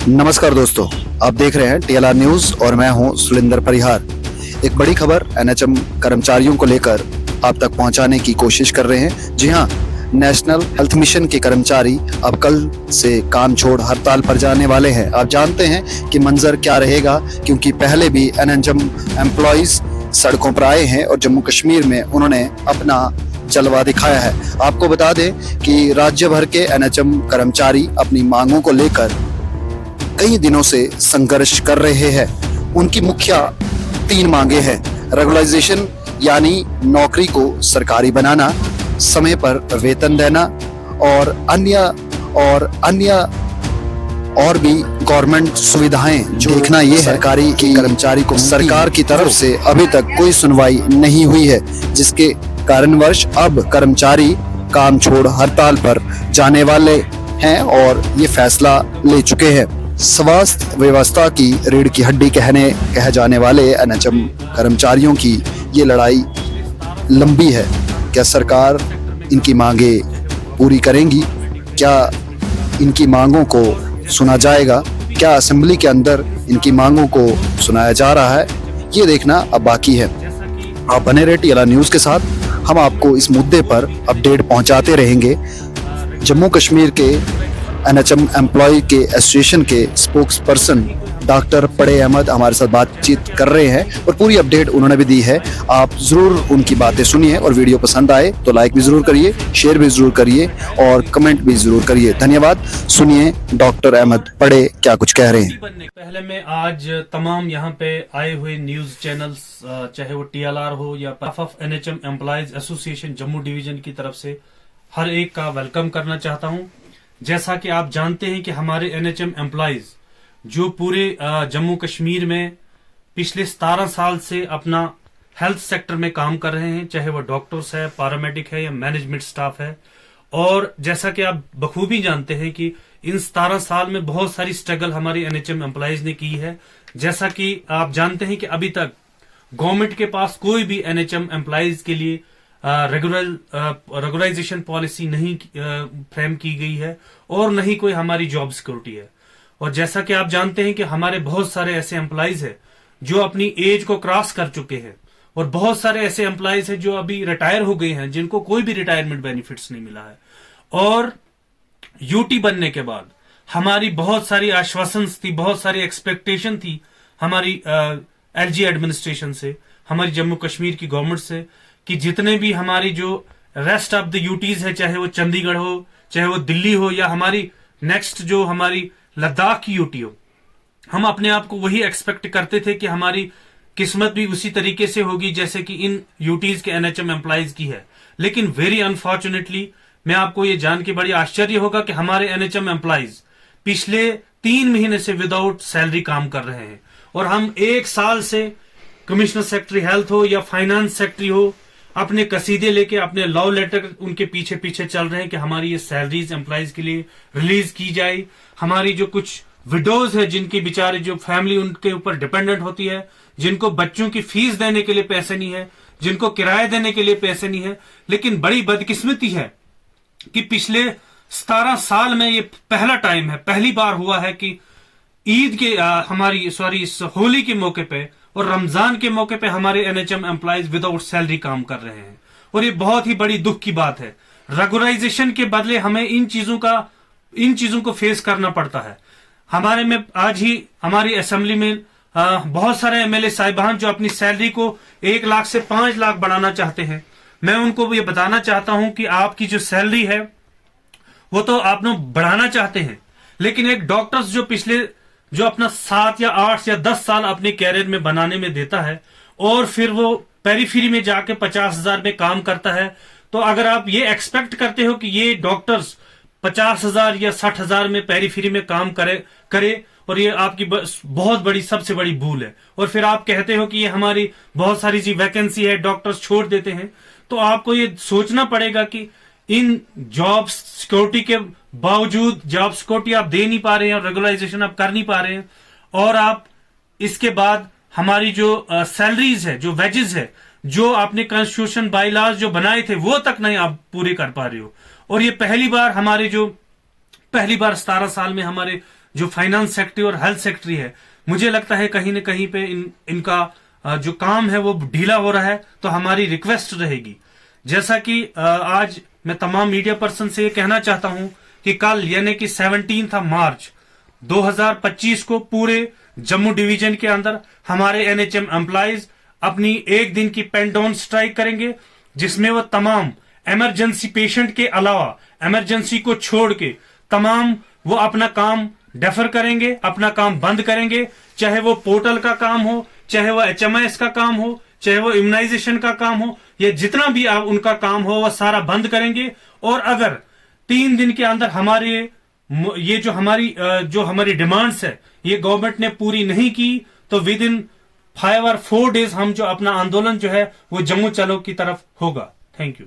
नमस्कार दोस्तों, आप देख रहे हैं टीएलआर न्यूज और मैं हूं सुलिंदर परिहार। एक बड़ी खबर एनएचएम कर्मचारियों को लेकर आप तक पहुंचाने की कोशिश कर रहे हैं। जी हां, नेशनल हेल्थ मिशन के कर्मचारी अब कल से काम छोड़ हड़ताल पर जाने वाले हैं। आप जानते हैं कि मंजर क्या रहेगा, क्योंकि पहले भी एनएचएम एम्प्लॉइज सड़कों पर आए हैं और जम्मू कश्मीर में उन्होंने अपना जलवा दिखाया है। आपको बता दें कि राज्य भर के एनएचएम कर्मचारी अपनी मांगों को लेकर कई दिनों से संघर्ष कर रहे हैं। उनकी मुख्य 3 मांगे हैं। रेगुलराइजेशन यानी नौकरी को सरकारी बनाना, समय पर वेतन देना और अन्य भी गवर्नमेंट सुविधाएं जो देखना। ये सरकारी की कर्मचारी को सरकार की तरफ से अभी तक कोई सुनवाई नहीं हुई है, जिसके कारणवश अब कर्मचारी काम छोड़ हड़ताल पर जाने वाले हैं और ये फैसला ले चुके हैं। स्वास्थ्य व्यवस्था की रीढ़ की हड्डी कहे जाने वाले एनएचएम कर्मचारियों की ये लड़ाई लंबी है। क्या सरकार इनकी मांगे पूरी करेंगी? क्या इनकी मांगों को सुना जाएगा? क्या असेंबली के अंदर इनकी मांगों को सुनाया जा रहा है? ये देखना अब बाकी है। आप बने रहे टीएलआर न्यूज के साथ। हम आपको इस मुद्दे पर अपडेट पहुंचाते रहेंगे। जम्मू कश्मीर के एनएचएम एम्प्लॉय के एसोसिएशन के स्पोक्स पर्सन डॉक्टर पड़े अहमद हमारे साथ बातचीत कर रहे हैं और पूरी अपडेट उन्होंने भी दी है। आप जरूर उनकी बातें सुनिए और वीडियो पसंद आए तो लाइक भी जरूर करिए, शेयर भी जरूर करिए और कमेंट भी जरूर करिए। धन्यवाद। सुनिए डॉक्टर अहमद पड़े क्या कुछ कह रहे हैं। पहले मैं आज तमाम यहाँ पे आए हुए न्यूज चैनल्स, चाहे वो टीएलआर हो या NHM employees association Jammu division की तरफ से हर एक का वेलकम करना चाहता हूँ। जैसा कि आप जानते हैं कि हमारे एनएचएम एम्प्लॉयज जो पूरे जम्मू कश्मीर में पिछले 17 साल से अपना हेल्थ सेक्टर में काम कर रहे हैं, चाहे वो डॉक्टर्स है, पैरामेडिक है या मैनेजमेंट स्टाफ है। और जैसा कि आप बखूबी जानते हैं कि इन 17 साल में बहुत सारी स्ट्रगल हमारे एनएचएम एम्प्लॉयज ने की है। जैसा कि आप जानते हैं कि अभी तक गवर्नमेंट के पास कोई भी एनएचएम एम्प्लॉयज के लिए रेगुलराइजेशन पॉलिसी नहीं फ्रेम की गई है और नहीं कोई हमारी जॉब सिक्योरिटी है। और जैसा कि आप जानते हैं कि हमारे बहुत सारे ऐसे एम्प्लॉयज हैं जो अपनी एज को क्रॉस कर चुके हैं और बहुत सारे ऐसे एम्प्लॉयज हैं जो अभी रिटायर हो गए हैं, जिनको कोई भी रिटायरमेंट बेनिफिट्स नहीं मिला है। और यूटी बनने के बाद हमारी बहुत सारी आश्वासन थी, बहुत सारी एक्सपेक्टेशन थी हमारी एलजी एडमिनिस्ट्रेशन से, हमारी जम्मू कश्मीर की गवर्नमेंट से, कि जितने भी हमारी जो रेस्ट ऑफ द यूटीज है, चाहे वो चंडीगढ़ हो, चाहे वो दिल्ली हो या हमारी नेक्स्ट जो हमारी लद्दाख की यूटी हो, हम अपने आप को वही एक्सपेक्ट करते थे कि हमारी किस्मत भी उसी तरीके से होगी जैसे कि इन यूटीज के एनएचएम एम्प्लॉयज की है। लेकिन वेरी अनफॉर्चुनेटली मैं आपको ये जान के बड़ी आश्चर्य होगा कि हमारे एनएचएम एम्प्लॉयज पिछले 3 महीने से विदाउट सैलरी काम कर रहे हैं और हम 1 साल से कमिश्नर सेक्रेटरी हेल्थ हो या फाइनेंस सेक्रेटरी हो, अपने कसीदे लेके, अपने लव लेटर उनके पीछे पीछे चल रहे हैं कि हमारी ये सैलरीज एम्प्लॉयज के लिए रिलीज की जाए। हमारी जो कुछ विडोज है, जिनकी बेचारे जो फैमिली उनके ऊपर डिपेंडेंट होती है, जिनको बच्चों की फीस देने के लिए पैसे नहीं है, जिनको किराया देने के लिए पैसे नहीं है। लेकिन बड़ी बदकिस्मती है कि पिछले 17 साल में ये पहला टाइम है, पहली बार हुआ है कि ईद के इस होली के मौके पे और रमजान के मौके पे हमारे एनएचएम एम्प्लॉयज विदाउट सैलरी काम कर रहे हैं। और ये बहुत ही बड़ी दुख की बात है। रेगुलराइजेशन के बदले हमें इन चीजों को फेस करना पड़ता है। हमारे में आज ही हमारी असेंबली में बहुत सारे एमएलए साहिबान जो अपनी सैलरी को 1 लाख से 5 लाख बढ़ाना चाहते हैं। मैं उनको ये बताना चाहता हूं कि आपकी जो सैलरी है वो तो आप लोग बढ़ाना चाहते हैं, लेकिन एक डॉक्टर्स जो अपना 7 या 8 या 10 साल अपने कैरियर में बनाने में देता है और फिर वो पेरीफेरी में जाके 50,000 में काम करता है, तो अगर आप ये एक्सपेक्ट करते हो कि ये डॉक्टर्स 50,000 या 60,000 में पेरीफेरी में काम करे और ये आपकी बहुत बड़ी सबसे बड़ी भूल है। और फिर आप कहते हो कि ये हमारी बहुत सारी सी वैकेंसी है, डॉक्टर्स छोड़ देते हैं, तो आपको ये सोचना पड़ेगा कि इन जॉब सिक्योरिटी के बावजूद जॉब सिक्योरिटी आप दे नहीं पा रहे हैं और रेगुलराइजेशन आप कर नहीं पा रहे हैं, और आप इसके बाद हमारी जो सैलरीज है, जो वेजेस है, जो आपने कॉन्स्टिट्यूशन बाईलॉज जो बनाए थे वो तक नहीं आप पूरे कर पा रहे हो। और ये पहली बार 17 साल में हमारे जो फाइनेंस सेक्रेटरी और हेल्थ सेक्रेटरी है, मुझे लगता है कहीं न कहीं पे इनका जो काम है वो ढीला हो रहा है। तो हमारी रिक्वेस्ट रहेगी, जैसा कि आज मैं तमाम मीडिया पर्सन से ये कहना चाहता हूं कि कल यानी कि 17 मार्च 2025 को पूरे जम्मू डिवीजन के अंदर हमारे एनएचएम एम्प्लॉइज अपनी एक दिन की पेन डाउन स्ट्राइक करेंगे, जिसमें वो तमाम इमरजेंसी पेशेंट के अलावा इमरजेंसी को छोड़ के तमाम वो अपना काम डेफर करेंगे, अपना काम बंद करेंगे, चाहे वो पोर्टल का काम हो, चाहे वो HMIS का काम हो, चाहे वो इम्यूनाइजेशन का काम हो, या जितना भी उनका काम हो वह सारा बंद करेंगे। और अगर 3 दिन के अंदर हमारे ये जो हमारी डिमांड्स है ये गवर्नमेंट ने पूरी नहीं की तो विद इन 5 और 4 डेज हम जो अपना आंदोलन जो है वो जम्मू चलो की तरफ होगा। Thank you.